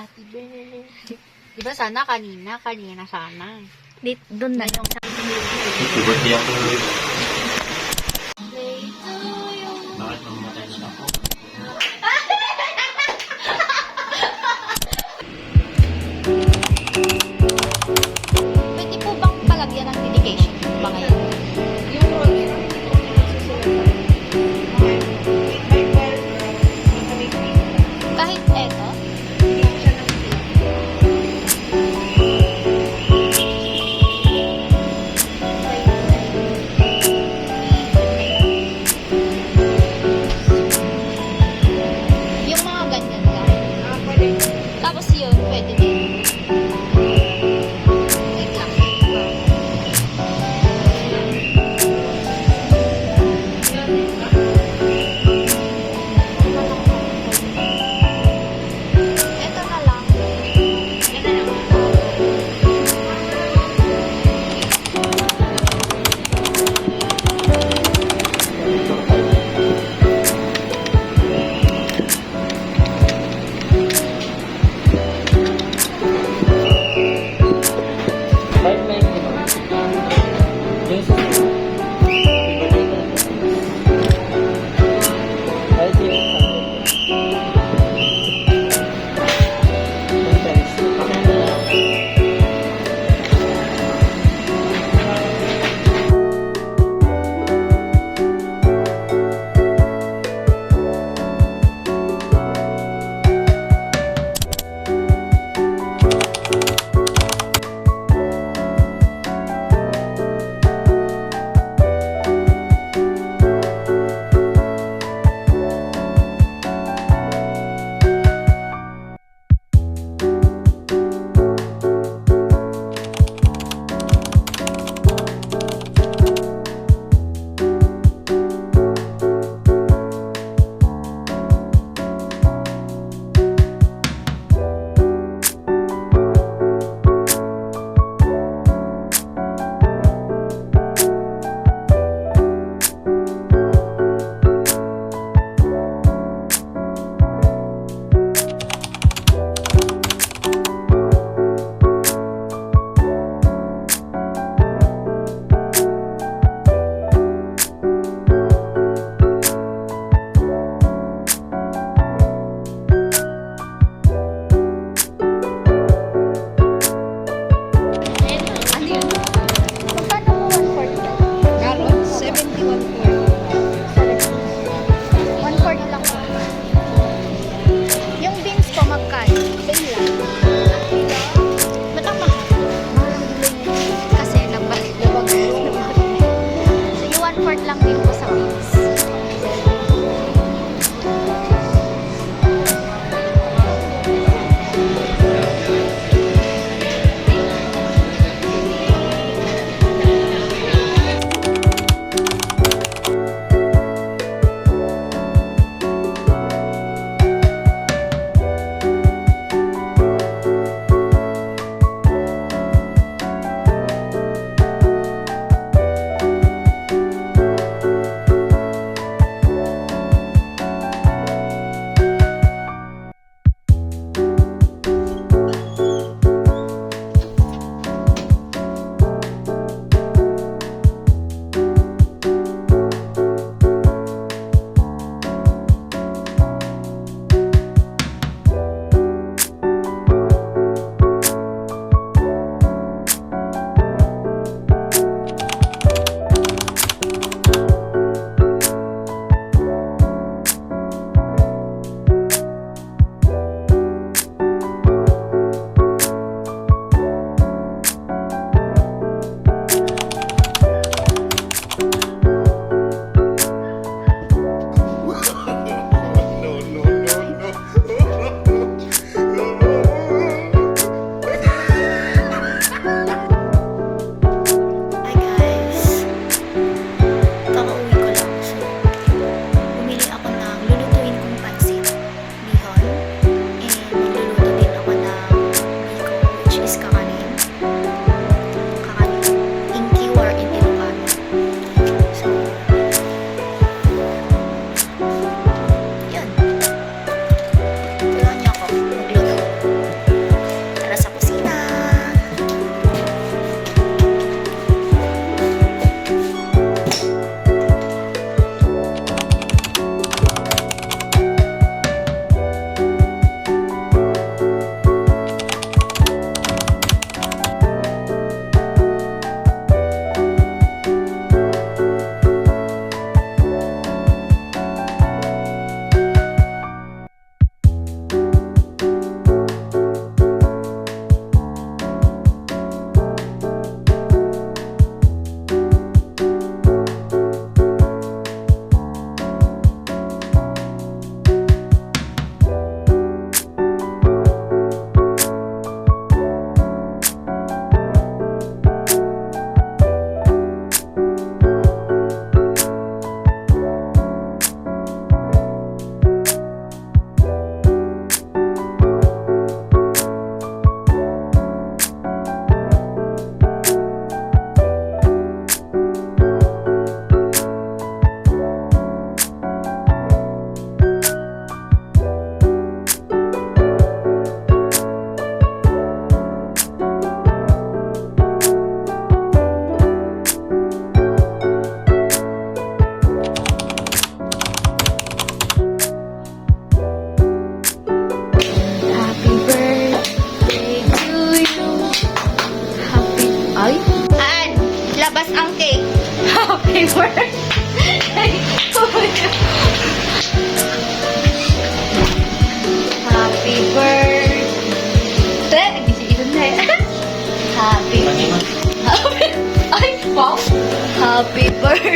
Happy birthday. Di ba sana kanina sana. Doon na lang. Happy birthday ako. Birthday to you. Bakit mamatay na ako? Pwede po bang palagyan ng dedication ba ngayon? Yung role, hindi ko nasusulat. Kahit eto? Hindi siya nag-save. Yung mga ganyan lang. Pwede. Tapos yun, pwede din. Wait lang. Ito na lang. Kahit may yung susunod. Happy birthday ka. Kahit yung sometimes, okay na lang.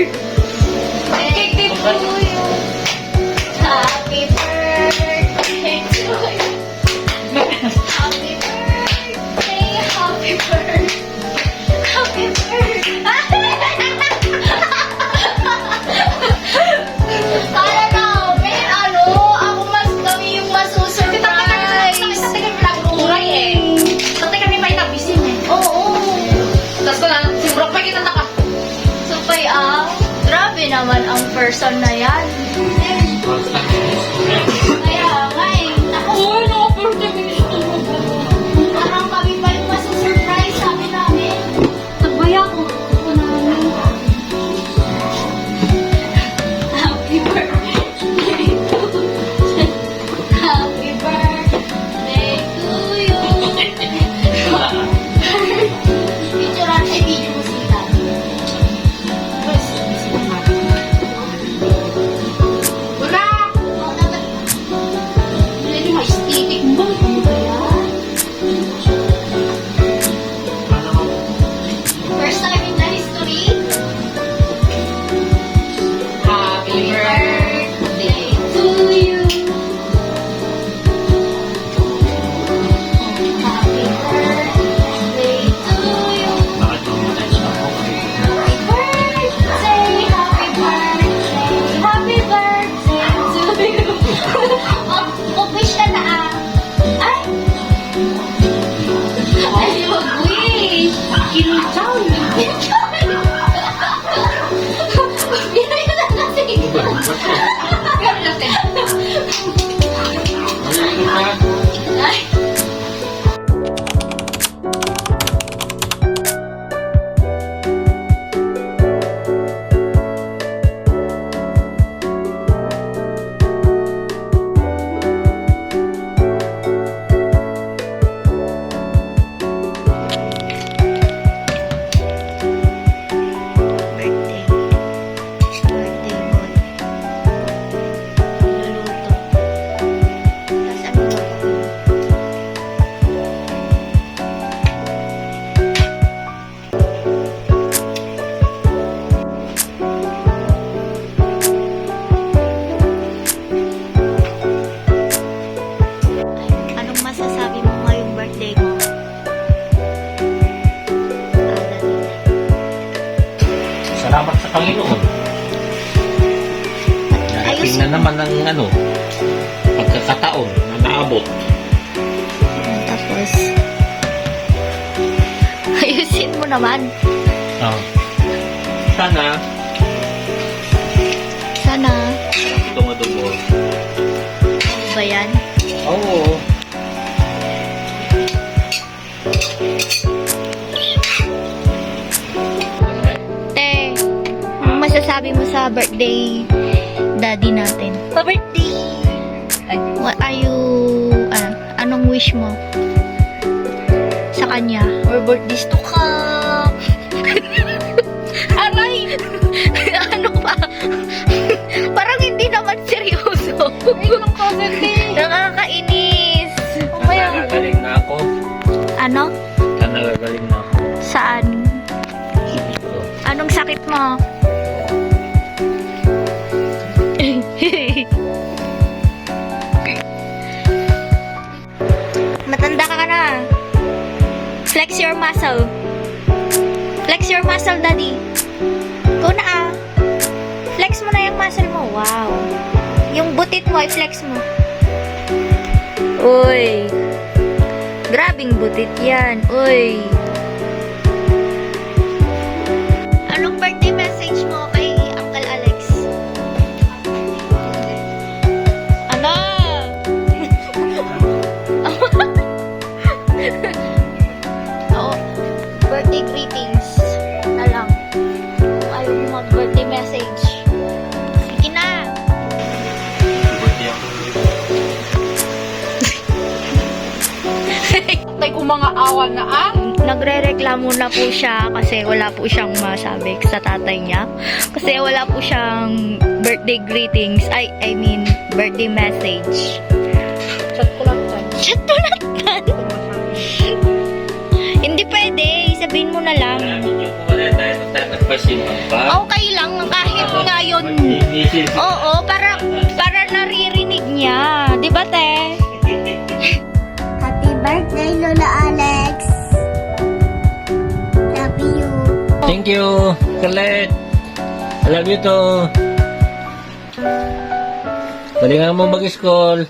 birthday to you. Happy birthday to you. Happy birthday, happy birthday. Happy birthday. Para namin, ako mas kami yung masusurprise. Tatagal mo lang umuray eh. Tatay kami may nabisin eh. Oo. Tapos ko lang, si Brock pa kita naka. Supay grabe naman ang person na yan. Kaya nga eh. Oo, naka-birthday minister mo. Parang kami pa yung masusurprise sabi namin. Nagbaya ko. Ako namin. Happy birthday to Happy birthday to you. Picturean ay video mo sila. Wala! Wala yung aesthetic mo. Ano ba yan? First time in the history. Happy birthday. To you. Happy birthday to you. Bakit mamatay siya ako? Happy birthday to you. Mag-wish ka na Ay! Ay, mag-wish. Kinutaw niya. Binay na kasi. Gano'n natin. Ay. Birthday. Birthday boy. Luluto. Tapos ano ba? Anong masasabi mo ngayong birthday mo? Salamat sa Panginoon. Narating na naman ang pagkakataon na naabot. Tapos, ayusin mo naman. Sana, Sana, itong adobo. ano ba yan? Oo. Te, ano masasabi mo sa birthday daddy natin? Pa-birthday! What are you, anong wish mo sa kanya? Or birthdays to come? Aray! Ano pa? Parang hindi naman seryoso. Anong cousin din? Nakakainis. Nagagaling na ako. Ano? Nagagaling na ako. Saan? Dito. Anong sakit mo? Matanda ka na. Flex your muscle. Flex your muscle, daddy. Go na Flex mo na yung muscle mo. Wow. Yung butit mo, i-flex mo. Uy. Grabing butit yan. Uy. Anong birthday message mo kay Uncle Alex? Ano? Oo. Birthday greetings na lang. Kung ayaw mo mag-birthday message. Sige na. Birthday ako. Tay kung mga awan na Nagre-reklamo na po siya kasi wala po siyang masabi sa tatay niya. Kasi wala po siyang birthday greetings. I mean, birthday message. Chat ko lang dyan. Chat tulatan. Hindi pwede. Sabihin mo na lang. Video ko wala dahil Pasimulan pa. Okay lang kahit ngayon. Mag-inisip. Oo, para naririnig niya. Di ba, te? Happy birthday, Lola Alex. Love you. Thank you, Colette. I love you too. Galingan mo mag-school.